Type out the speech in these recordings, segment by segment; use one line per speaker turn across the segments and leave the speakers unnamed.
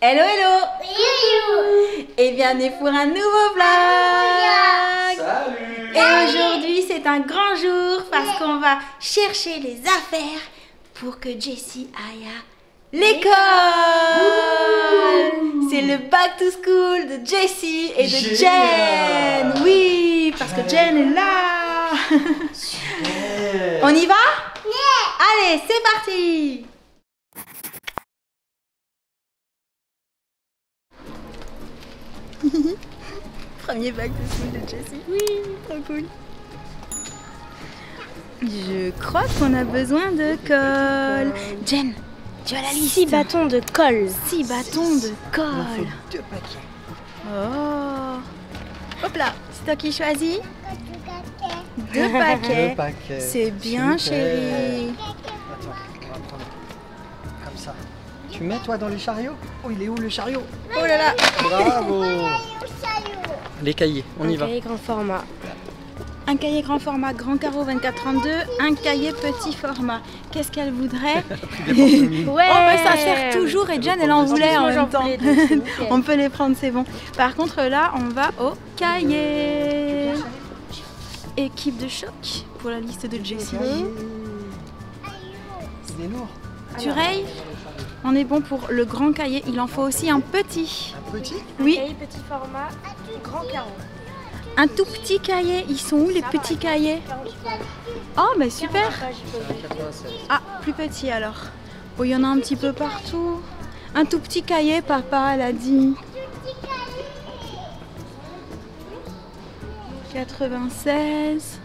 Hello hello. Et bienvenue pour un nouveau vlog.
Salut.
Et aujourd'hui c'est un grand jour parce qu'on va chercher les affaires pour que Jessie aille à l'école. C'est le back to school de Jessie et de Jen. Oui, parce que Jen est là. On y va? Allez, c'est parti. Premier bac de school de Jessie. Oui, trop cool. Je crois qu'on a besoin de colle. Jen, tu as la liste.
6 bâtons de colle.
6 bâtons de colle.
Il faut 2 paquets.
Oh. Hop là, c'est toi qui choisis. 2 paquets.
2 paquets.
C'est bien,
Super.
chérie.
Attends, on va prendre comme ça. Tu mets toi dans le chariot? Oh, il est où le chariot?
Oh là là.
Bravo. Les cahiers, on y va.
Un cahier grand format.
Un cahier grand format, grand carreau 24-32, un cahier petit format. Qu'est-ce qu'elle voudrait?
Ouais.
Oh bah ça sert toujours et Jen elle en voulait en même temps. On peut les prendre, c'est bon. Par contre là on va au cahier. Équipe de choc pour la liste de Jessie.
Il est lourd.
Tu rayes? On est bon pour le grand cahier, il en faut aussi un petit.
Un petit?
Oui,
Cahier petit format, grand carreau.
un tout petit cahier. Ils sont où les petits cahiers? Oh mais super.
96.
Ah, plus petit alors. Oh, il y en a un petit peu partout. Un tout petit cahier, papa, elle a dit. 96.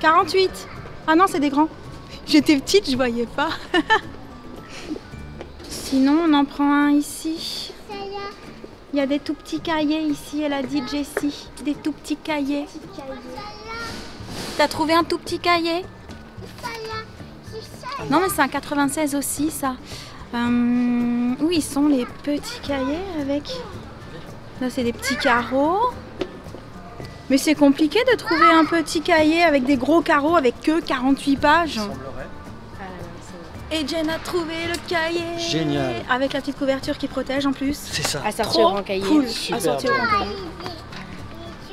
48. Ah non, c'est des grands. J'étais petite, je voyais pas. Sinon, on en prend un ici. Il y a des tout petits cahiers ici, elle a dit Jessie. Des tout petits cahiers. T'as trouvé un tout petit cahier? Non mais c'est un 96 aussi ça. Où ils sont les petits cahiers avec... Là c'est des petits carreaux. Mais c'est compliqué de trouver un petit cahier avec des gros carreaux avec que 48 pages.
Il semblerait.
Et Jen a trouvé le cahier.
Génial.
Avec la petite couverture qui protège en plus.
C'est ça.
À sortir
Trop
grand cahier.
cool.
Super
À sortir
bon.
grand cahier.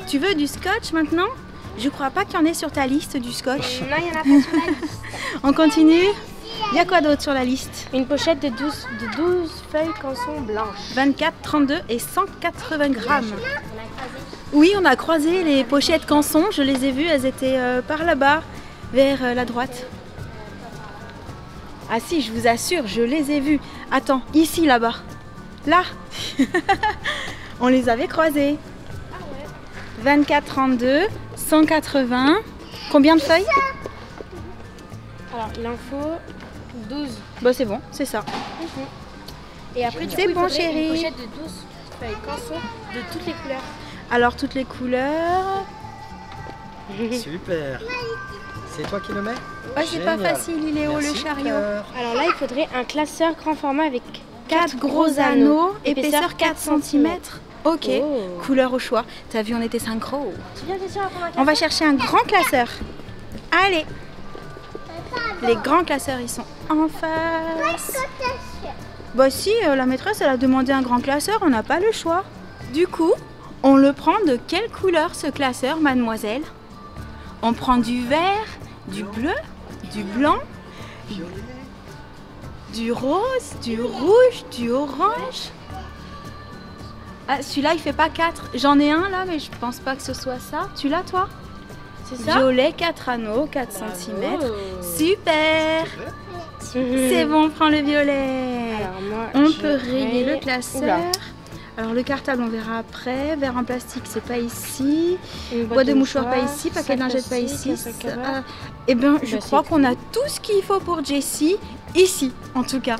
Tu veux du scotch maintenant? Je crois pas qu'il y en ait sur ta liste du scotch.
Non, il n'y en a pas sur la liste.
On continue. Il y a quoi d'autre sur la liste?
Une pochette de 12 feuilles canson blanches.
24, 32 et 180 grammes. Oui, on a croisé les pochettes canson. Je les ai vues, elles étaient par là-bas, vers la droite. Ah si, je vous assure, je les ai vues. Attends, ici, là-bas. Là. On les avait croisées. 24, 32, 180. Combien de feuilles?
Alors, il en faut 12.
Bah c'est bon, c'est ça.
Et après, du coup,
C'est
il
bon,
faudrait
chérie.
une pochette de 12 feuilles canson de toutes les couleurs.
Alors, toutes les couleurs.
Super. C'est toi qui le mets?
Ouais, c'est pas
Génial.
facile, il est haut le
Merci,
chariot.
Cœur.
Alors là, il faudrait un classeur grand format avec
4 gros anneaux, épaisseur 4 cm. Ok,
Oh.
couleur au choix. T'as vu, on était synchro.
Tu viens de sur
On va chercher un grand classeur. Allez. Les grands classeurs, ils sont en face. Bah si, la maîtresse, elle a demandé un grand classeur, on n'a pas le choix. Du coup, on le prend de quelle couleur ce classeur, mademoiselle? On prend du vert, du bleu, du blanc, du rose, du rouge, du orange. Ah, celui-là, il fait pas 4. J'en ai un là, mais je pense pas que ce soit ça. Tu l'as, toi?
C'est ça?
Violet, 4 anneaux, 4 cm.
Oh.
Super! C'est bon, on prend le violet.
Alors moi,
On
je
peut rayer
raye-
le classeur.
Oula.
Alors le cartable, on verra après. Verre en plastique, c'est pas ici.
Une
Boîte de mouchoirs, pas ici. Paquet de lingettes, pas ici. Eh bien, je
Bah,
crois
c'est
qu'on a tout ce qu'il faut pour Jessie, ici, en tout cas.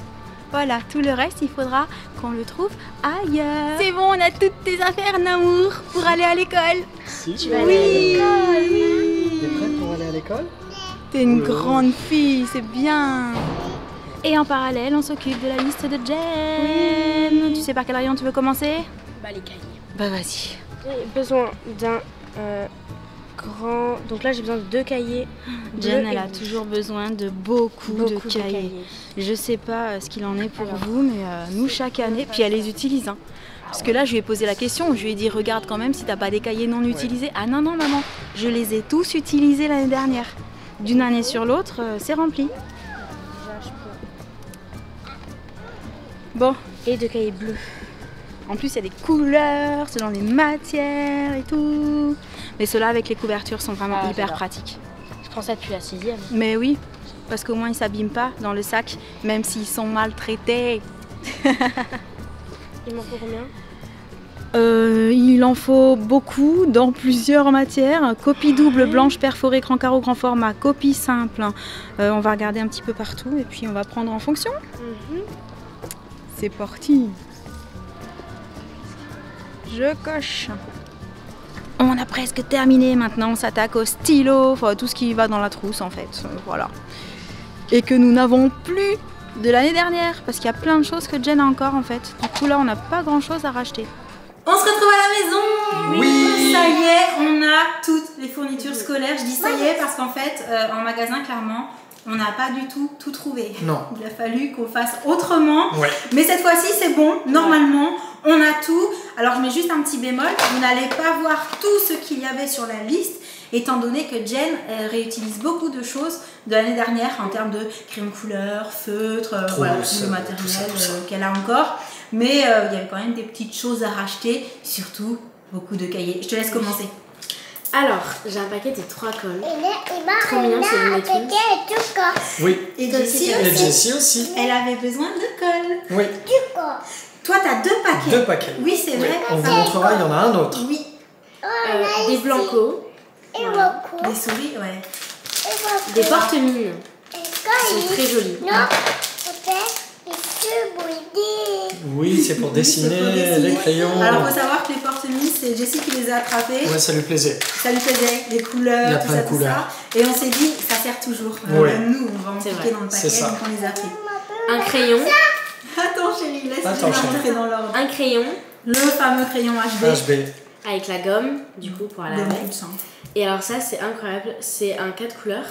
Voilà, tout le reste, il faudra qu'on le trouve ailleurs. C'est bon, on a toutes tes affaires, Namour, pour aller à l'école.
Tu
vas aller à
T'es prête pour aller à l'école?
T'es une grande fille, c'est bien. Et en parallèle, on s'occupe de la liste de Jen. Tu sais par quel rayon tu veux commencer?
Bah, les cahiers.
Bah vas-y.
J'ai besoin d'un grand. Donc là, j'ai besoin de 2 cahiers.
Jen,
bleus
elle
et
a
rouges.
toujours besoin de beaucoup de cahiers. Je sais pas ce qu'il en est pour vous, mais nous, chaque année, puis elle les utilise. Hein. Parce que là, je lui ai posé la question, je lui ai dit, regarde quand même si t'as pas des cahiers non utilisés. Ah non, non, maman, je les ai tous utilisés l'année dernière. D'une année sur l'autre, c'est rempli. Bon.
Et 2 cahiers bleus.
En plus, il y a des couleurs selon les matières et tout. Mais ceux-là, avec les couvertures, sont vraiment hyper pratiques.
Je prends ça depuis la 6e.
Mais oui, parce qu'au moins, ils ne s'abîment pas dans le sac, même s'ils sont maltraités.
Il m'en faut combien?
Il en faut beaucoup dans plusieurs matières. Copie double, blanche, perforée, grand carreau, grand format, copie simple. On va regarder un petit peu partout et puis on va prendre en fonction. C'est parti. Je coche. On a presque terminé. Maintenant, on s'attaque au stylo, enfin tout ce qui va dans la trousse en fait. Voilà. Et que nous n'avons plus de l'année dernière parce qu'il y a plein de choses que Jen a encore en fait. Du coup là, on n'a pas grand chose à racheter. On se retrouve à la maison.
Oui.
Ça y est, on a toutes les fournitures scolaires. Je dis ça y est parce qu'en fait, en magasin, clairement, on n'a pas du tout trouvé.
Non.
Il a fallu qu'on fasse autrement.
Ouais.
Mais cette fois-ci, c'est bon. Normalement, on a tout. Alors, je mets juste un petit bémol. Vous n'allez pas voir tout ce qu'il y avait sur la liste, étant donné que Jen réutilise beaucoup de choses de l'année dernière en termes de crayon couleur, feutre, voilà, tout le matériel qu'elle a encore. Mais il y avait quand même des petites choses à racheter, surtout beaucoup de cahiers. Je te laisse commencer.
Alors, j'ai un paquet de 3 cols. Trop mignon, c'est une lettre.
Oui.
Et Jessie
Et
aussi.
Jessie aussi.
Elle avait besoin de colle.
Oui.
Toi, tu as 2 paquets.
2 paquets.
Oui, c'est vrai.
On vous montrera, il y en a un autre.
Oui.
Des blancos.
Des souris, ouais.
Des porte-mines. Ils sont très jolis.
Oui, c'est pour dessiner les crayons.
Alors, il faut savoir que les porte-mines, c'est Jessie qui les a attrapés.
Ouais, ça lui plaisait.
Ça lui plaisait, les couleurs,
Il y a
tout
plein
ça,
de
tout
couleurs.
ça. Et on s'est dit, ça sert toujours.
Ouais.
Même nous, on va en
C'est
piquer
vrai.
dans le
C'est
paquet,
ça.
donc on les a pris.
Un crayon.
Attends, chérie, laisse-moi
Attends, chérie.
rentrer dans l'ordre.
Un crayon
Le fameux crayon HB.
HB.
avec la gomme, du coup, pour aller
De
avec.
beaucoup de sang.
Et alors ça, c'est incroyable. C'est un 4 couleurs,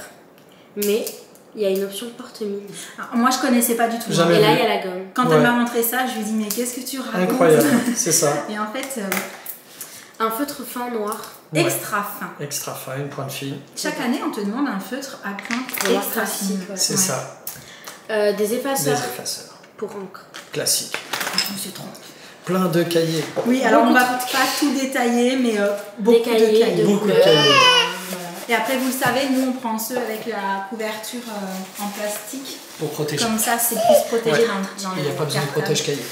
mais il y a une option porte-mine.
Alors, moi, je connaissais pas du tout.
Jamais.
Et là,
vu.
il y a la gomme.
Quand
Ouais.
elle m'a montré ça, je lui ai dit, mais qu'est-ce que tu racontes?
Incroyable, c'est ça.
Et en fait,
Un feutre fin noir.
Ouais.
extra fin.
Extra fin, une pointe fine.
Chaque année, on te demande un feutre à pointe
Noir
extra
classique,
fine.
ouais.
C'est
Ouais.
ça.
Des
Des
effaceurs
effaceurs.
pour encre.
Classique.
Je me suis trompée.
Plein de cahiers.
Oui, alors on
Beaucoup
va pas tout détailler, mais beaucoup
Des cahiers,
de cahiers.
Beaucoup de
couleurs.
cahiers.
Et après, vous le savez, nous on prend ceux avec la couverture en plastique.
Pour protéger.
Comme ça, c'est plus protégé
Ouais.
dans
Il n'y a
les
pas besoin de
cartables.
protège-cahier.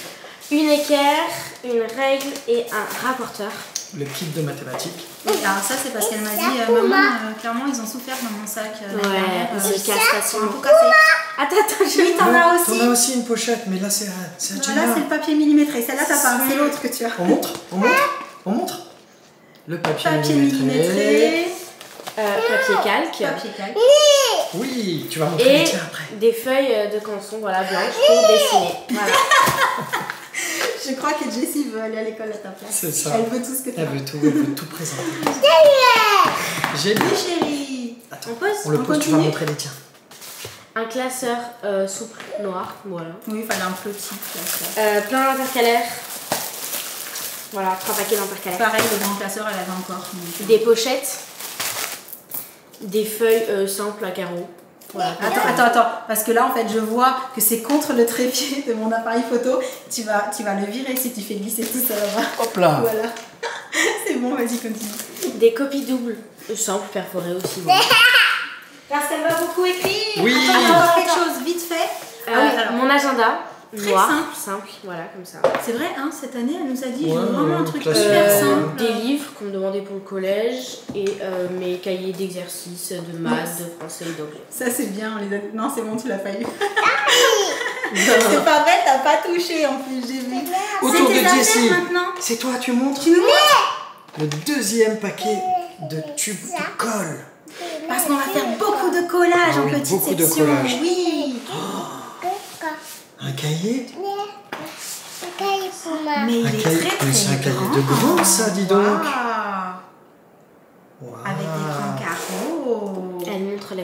Une équerre, une règle et un rapporteur.
Le kit de mathématiques.
Oui, alors ça, c'est parce qu'elle m'a dit, maman, clairement, ils ont souffert dans mon sac. l'année dernière,
ils se cassent
ils ont
facilement.
tout cassé.
Attends,
Oui, t'en as aussi.
T'en as aussi une pochette, mais là c'est à
Là,
Jenna.
c'est le papier millimétré. Celle-là, t'as pas, c'est l'autre que tu as.
On montre. On montre. Le papier,
Papier
millimétré.
millimétré.
papier calque.
Papier calque.
Oui, tu vas montrer les
Et
tiens après.
des feuilles de canson, voilà, blanches pour dessiner. Voilà.
Je crois que Jessie veut aller à l'école à ta place.
C'est ça.
Elle veut tout ce que tu as.
Elle veut tout présenter. J'ai
Oui, chérie.
Attends,
On pose
on le
On
pose, tu vas
continue
montrer les tiens.
Un classeur souple noir, voilà.
Oui, il fallait un petit classeur.
Plein d'intercalaires. Voilà, 3 paquets d'intercalaires.
Pareil, le grand classeur, elle avait encore. donc,
Des pochettes. Des feuilles simples à carreaux. Voilà.
Attends, parce que là en fait je vois que c'est contre le trépied de mon appareil photo. Tu vas le virer si tu fais glisser tout ça là-bas.
Hop là.
Voilà. C'est bon, vas-y, continue.
Des copies doubles, simples, perforées aussi. Voilà.
Parce qu'elle va beaucoup écrire.
Oui.
Attends, encore quelque chose vite fait. Ah oui, alors,
Mon agenda,
Très
noir,
simple.
voilà, comme ça.
c'est vrai, hein, cette année elle nous a dit
Ouais,
je veux vraiment un
ouais,
truc
classique.
super simple.
Des livres qu'on me demandait pour le collège et mes cahiers d'exercice de maths, de français et d'anglais.
Ça c'est bien, on les a... Non, c'est bon, tu l'as pas eu. C'est pas vrai, t'as pas touché en plus, j'ai vu.
Autour
C'est
de
tes affaires
Jessie.
maintenant.
C'est toi, tu montres
Tu nous montres.
le deuxième paquet de tubes de colle.
Parce qu'on va faire beaucoup de collages
Ah
en
oui,
petite
beaucoup de
section.
collages.
Oui.
Un cahier.
Mais il
Un
est
cahier-
très
mais
très
c'est un cahier
grand.
de grand, ça, dis donc.
Waouh.
Wow.
Avec des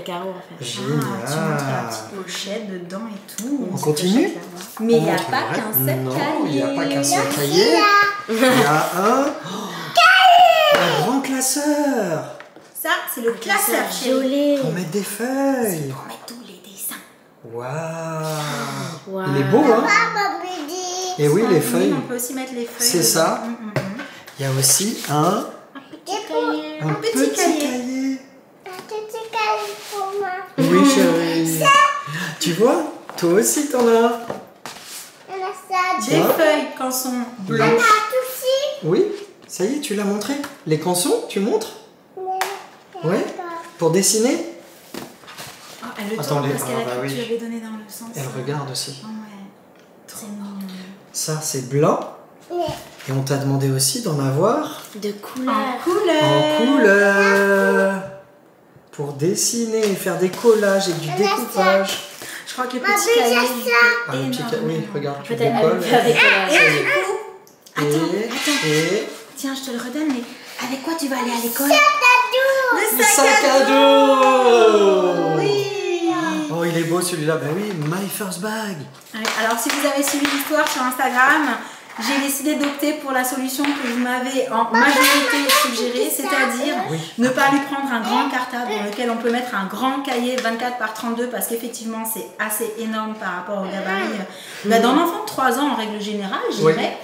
les carreaux en fait.
Génial.
Tu montres la petite pochette dedans et tout.
On continue?
Mais il n'y a
montre
pas
le reste.
qu'un seul
Non,
cahier.
il n'y a pas qu'un seul cahier. Il y a un grand classeur
Ça, c'est le classeur chérie.
Joli.
pour mettre des feuilles.
Pour mettre tous les dessins.
Waouh.
Wow.
Il est beau, hein? Et oui, les
Oui,
feuilles.
on peut aussi mettre les feuilles.
C'est
dedans.
ça. Il y a aussi un
petit cahier.
Oui, chérie. Tu vois? Toi aussi, t'en as.
Des feuilles canson blanches.
Oui, ça y est, tu l'as montré. Les cançons, tu montres? Ouais. Pour dessiner?
Oh, elle le
Attends,
tourne
les-
parce qu'elle
ah, bah
a
oui.
tu l'avais donné dans le sens.
Elle regarde aussi.
Oh, ouais. C'est mignon.
Ça, c'est blanc. Et on t'a demandé aussi d'en avoir
De couleur.
En couleur.
en couleur. Pour dessiner et faire des collages et du découpage.
Je crois que le petit cahier.
Ah, le petit oui, regarde, tu
Peut-être
décolles.
elle faire des collages.
Et du coup,
Et
tiens, je te le redonne, mais avec quoi tu vas aller à l'école?
le
Le
sac à dos.
Oui.
Oh, il est beau celui-là. Ben oui, My First Bag.
Ouais, alors, si vous avez suivi l'histoire sur Instagram, j'ai décidé d'opter pour la solution que vous m'avez en majorité suggérée, c'est-à-dire
Oui.
ne pas lui prendre un grand cartable dans lequel on peut mettre un grand cahier 24 par 32 parce qu'effectivement c'est assez énorme par rapport au gabarit d'un enfant de 3 ans en règle générale, je
Oui.
dirais.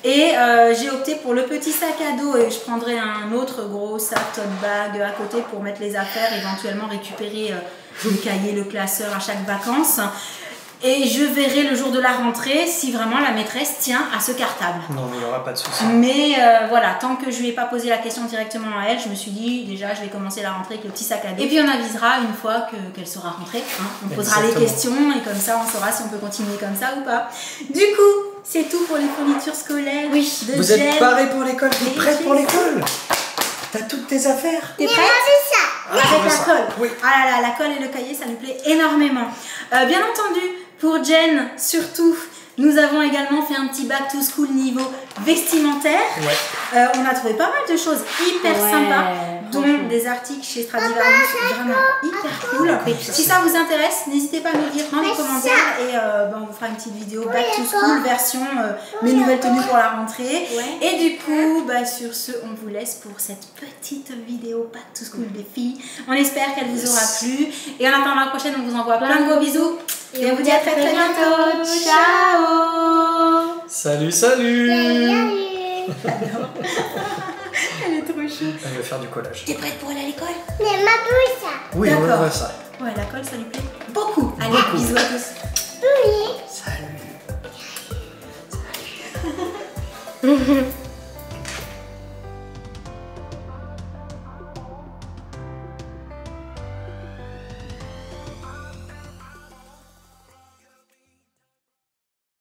Et j'ai opté pour le petit sac à dos et je prendrai un autre gros sac tote bag à côté pour mettre les affaires, éventuellement récupérer le cahier, le classeur à chaque vacances. Et je verrai le jour de la rentrée si vraiment la maîtresse tient à ce cartable.
Non, mais il n'y aura pas de souci.
Mais voilà, tant que je lui ai pas posé la question directement à elle, je me suis dit déjà je vais commencer la rentrée avec le petit sac à dos. Et puis on avisera une fois qu'elle sera rentrée. Hein. On posera les questions et comme ça on saura si on peut continuer comme ça ou pas. Du coup, c'est tout pour les fournitures scolaires.
Oui.
De
Vous
gel.
êtes parés pour l'école? T'es
Et
prête pour
j'ai-
l'école? T'as toutes tes affaires?
T'es prête?
Ah,
Avec
je veux
la
ça.
colle.
Oui.
Ah là là, la colle et le cahier, ça lui plaît énormément. Bien entendu, pour Jen, surtout, nous avons également fait un petit back to school niveau vestimentaire.
Ouais.
On a trouvé pas mal de choses hyper
Ouais,
sympas, dont
franchement.
des articles chez Stradivarius vraiment hyper cool. Si ça vous intéresse, n'hésitez pas à nous dire dans les commentaires et on vous fera une petite vidéo back to school version mes nouvelles tenues pour la rentrée.
Ouais.
Et du coup, sur ce, on vous laisse pour cette petite vidéo back to school des filles. On espère qu'elle vous aura plu. Et en attendant la prochaine, on vous envoie plein de gros bisous. Et on vous dit à très très bientôt. Ciao.
Salut, salut.
Elle est trop chou.
Elle veut faire du collage.
T'es prête pour aller à l'école?
Oui, on
D'accord.
voit ça.
Ouais, la colle, ça lui plaît beaucoup. Allez, bisous à tous.
Salut.
Salut.